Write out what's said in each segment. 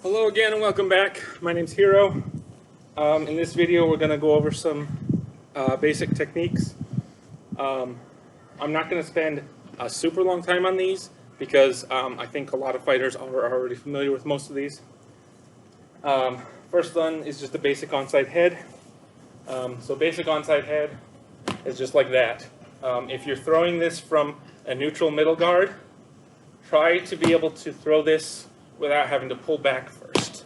Hello again and welcome back. My name's Hiro. In this video we're going to go over some basic techniques. I'm not going to spend a super long time on these because I think a lot of fighters are already familiar with most of these. First one is just a basic onside head. So basic onside head is just like that. If you're throwing this from a neutral middle guard, try to be able to throw this without having to pull back first.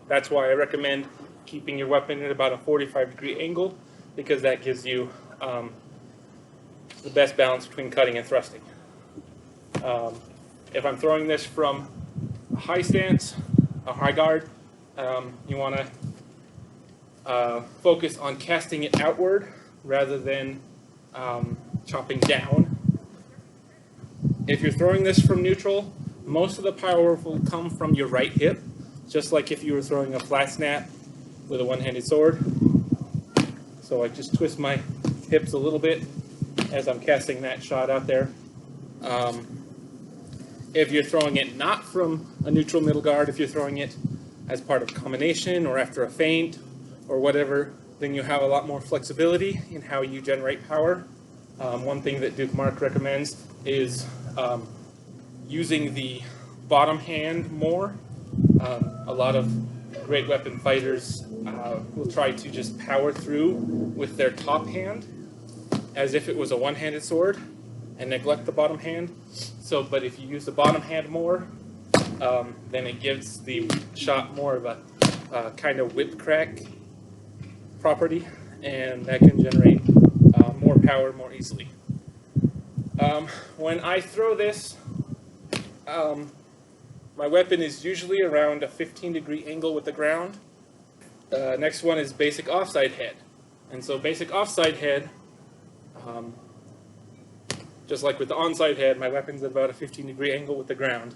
That's why I recommend keeping your weapon at about a 45-degree angle, because that gives you the best balance between cutting and thrusting. If I'm throwing this from a high stance, a high guard, you want to focus on casting it outward rather than chopping down. If you're throwing this from neutral, most of the power will come from your right hip, just like if you were throwing a flat snap with a one-handed sword. So I just twist my hips a little bit as I'm casting that shot out there. If you're throwing it not from a neutral middle guard, if you're throwing it as part of a combination or after a feint or whatever, then you have a lot more flexibility in how you generate power. One thing that Duke Mark recommends is using the bottom hand more. A lot of great weapon fighters will try to just power through with their top hand as if it was a one-handed sword and neglect the bottom hand. But if you use the bottom hand more, then it gives the shot more of a kind of whip crack property, and that can generate more power more easily. When I throw this, my weapon is usually around a 15-degree angle with the ground. Next one is basic offside head. And so basic offside head, just like with the onside head, my weapon's at about a 15-degree angle with the ground.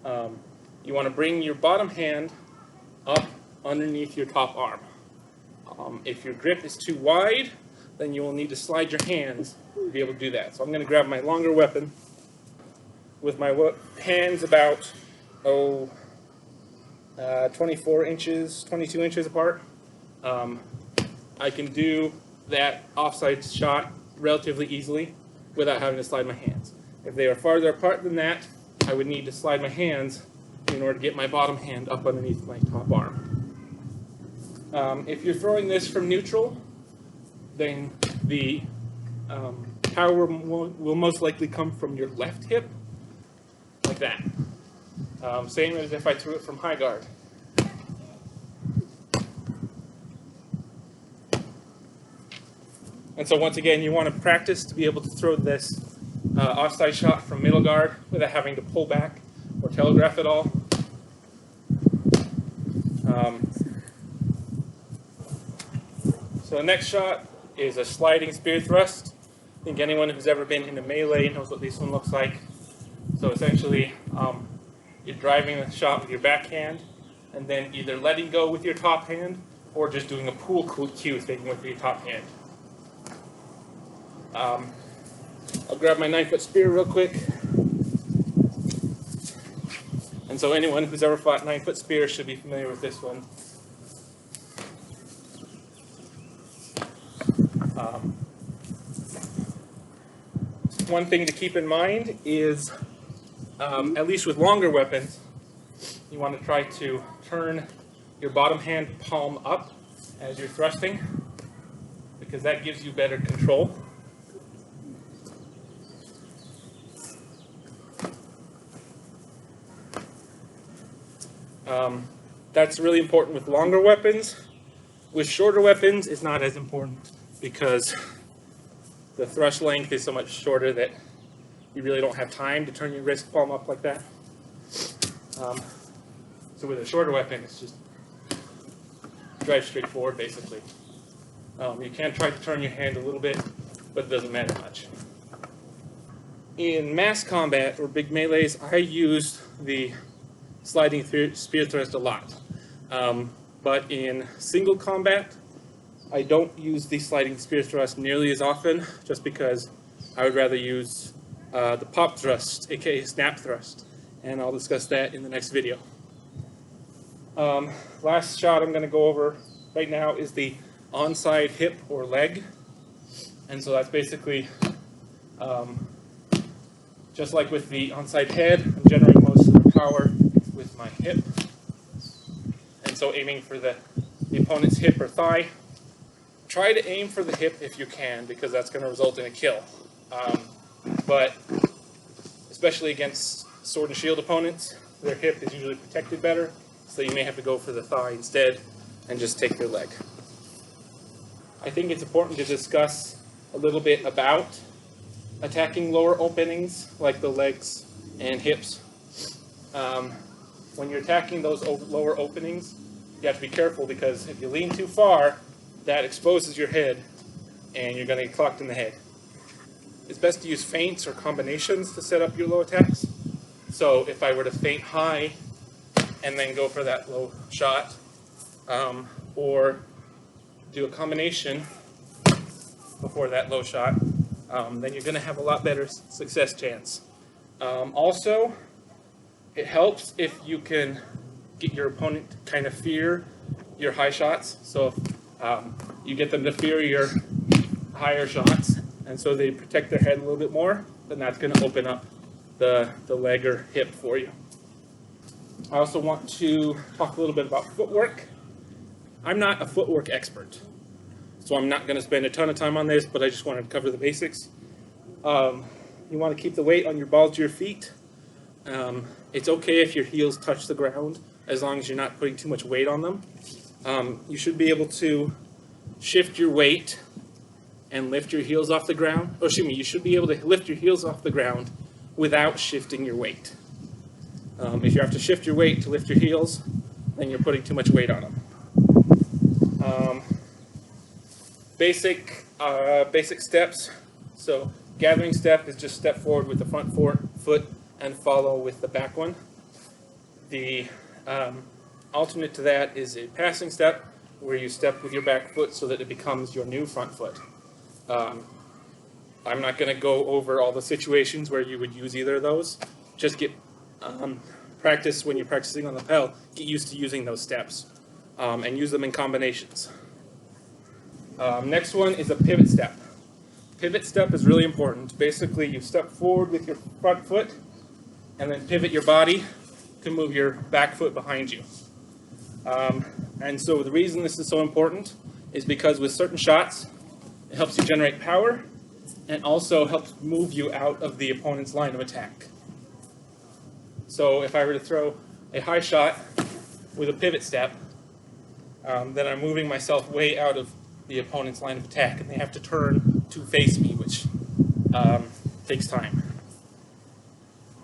You want to bring your bottom hand up underneath your top arm. If your grip is too wide, then you will need to slide your hands to be able to do that. So I'm going to grab my longer weapon with my hands about 24 inches, 22 inches apart. I can do that offside shot relatively easily without having to slide my hands. If they are farther apart than that, I would need to slide my hands in order to get my bottom hand up underneath my top arm. If you're throwing this from neutral, then the power will most likely come from your left hip, like that. Same as if I threw it from high guard. And so once again, you want to practice to be able to throw this offside shot from middle guard without having to pull back or telegraph at all. So the next shot is a sliding spear thrust. I think anyone who's ever been in a melee knows what this one looks like. So essentially, you're driving the shot with your backhand, and then either letting go with your top hand, or just doing a pool cue thing with your top hand. I'll grab my 9-foot spear real quick. And so anyone who's ever fought 9-foot spear should be familiar with this one. One thing to keep in mind is, at least with longer weapons, you want to try to turn your bottom hand palm up as you're thrusting, because that gives you better control. That's really important with longer weapons. With shorter weapons, it's not as important because the thrust length is so much shorter that you really don't have time to turn your wrist palm up like that. So with a shorter weapon, it's just drive straight forward, basically. You can try to turn your hand a little bit, but it doesn't matter much. In mass combat or big melees, I use the sliding spear thrust a lot. But in single combat, I don't use the sliding spear thrust nearly as often, just because I would rather use the pop thrust, aka snap thrust, and I'll discuss that in the next video. Last shot I'm going to go over right now is the onside hip or leg. And so that's basically, just like with the onside head, I'm generating most of the power with my hip. And so aiming for the opponent's hip or thigh. Try to aim for the hip if you can, because that's going to result in a kill. But especially against sword and shield opponents, their hip is usually protected better, so you may have to go for the thigh instead and just take their leg. I think it's important to discuss a little bit about attacking lower openings like the legs and hips. When you're attacking those lower openings, you have to be careful, because if you lean too far, that exposes your head and you're going to get clocked in the head. It's best to use feints or combinations to set up your low attacks. So if I were to feint high and then go for that low shot, or do a combination before that low shot, then you're going to have a lot better success chance. Also, it helps if you can get your opponent to kind of fear your high shots. So if you get them to fear your higher shots, and so they protect their head a little bit more, then that's going to open up the leg or hip for you. I also want to talk a little bit about footwork. I'm not a footwork expert, so I'm not going to spend a ton of time on this, but I just wanted to cover the basics. You want to keep the weight on your balls of your feet. It's okay if your heels touch the ground, as long as you're not putting too much weight on them. You should be able to shift your weight and lift your heels off the ground. Oh, excuse me, you should be able to lift your heels off the ground without shifting your weight. If you have to shift your weight to lift your heels, then you're putting too much weight on them. Basic steps. So gathering step is just step forward with the front foot and follow with the back one. The alternate to that is a passing step, where you step with your back foot so that it becomes your new front foot. I'm not going to go over all the situations where you would use either of those. Just get practice when you're practicing on the pedal. Get used to using those steps and use them in combinations. Next one is a pivot step. Pivot step is really important. Basically, you step forward with your front foot and then pivot your body to move your back foot behind you. And so the reason this is so important is because with certain shots, it helps you generate power and also helps move you out of the opponent's line of attack. So if I were to throw a high shot with a pivot step, then I'm moving myself way out of the opponent's line of attack, and they have to turn to face me, which takes time.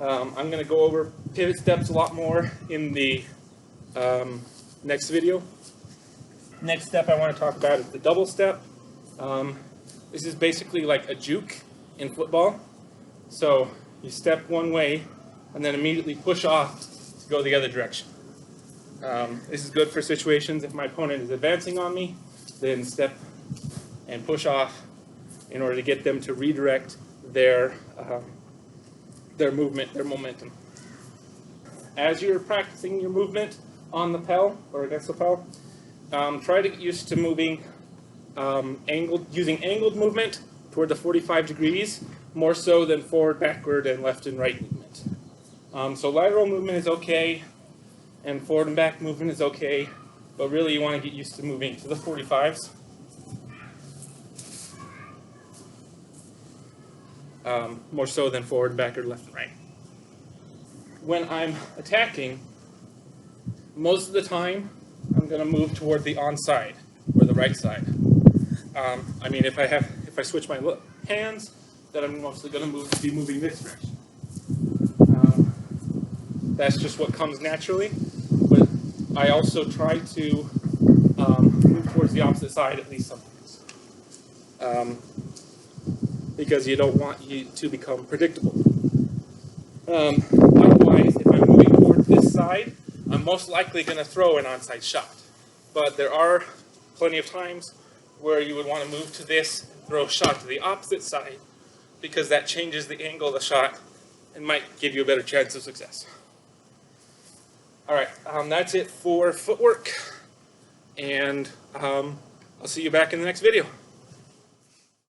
I'm going to go over pivot steps a lot more in the next video. Next step I want to talk about is the double step. This is basically like a juke in football. So you step one way and then immediately push off to go the other direction. This is good for situations if my opponent is advancing on me, then step and push off in order to get them to redirect their movement, their momentum. As you're practicing your movement on the pedal or against the pedal, try to get used to moving using angled movement toward the 45 degrees, more so than forward, backward, and left and right movement. So lateral movement is okay, and forward and back movement is okay, but really you want to get used to moving to the 45s. More so than forward, backward, left, and right. When I'm attacking, most of the time I'm going to move toward the onside or the right side. I mean, if I switch my hands, then I'm mostly going to be moving this direction. That's just what comes naturally, but I also try to move towards the opposite side at least sometimes, because you don't want you to become predictable. Otherwise, if I'm moving toward this side, I'm most likely going to throw an onside shot. But there are plenty of times where you would want to move to this and throw a shot to the opposite side, because that changes the angle of the shot and might give you a better chance of success. Alright, that's it for footwork, and I'll see you back in the next video.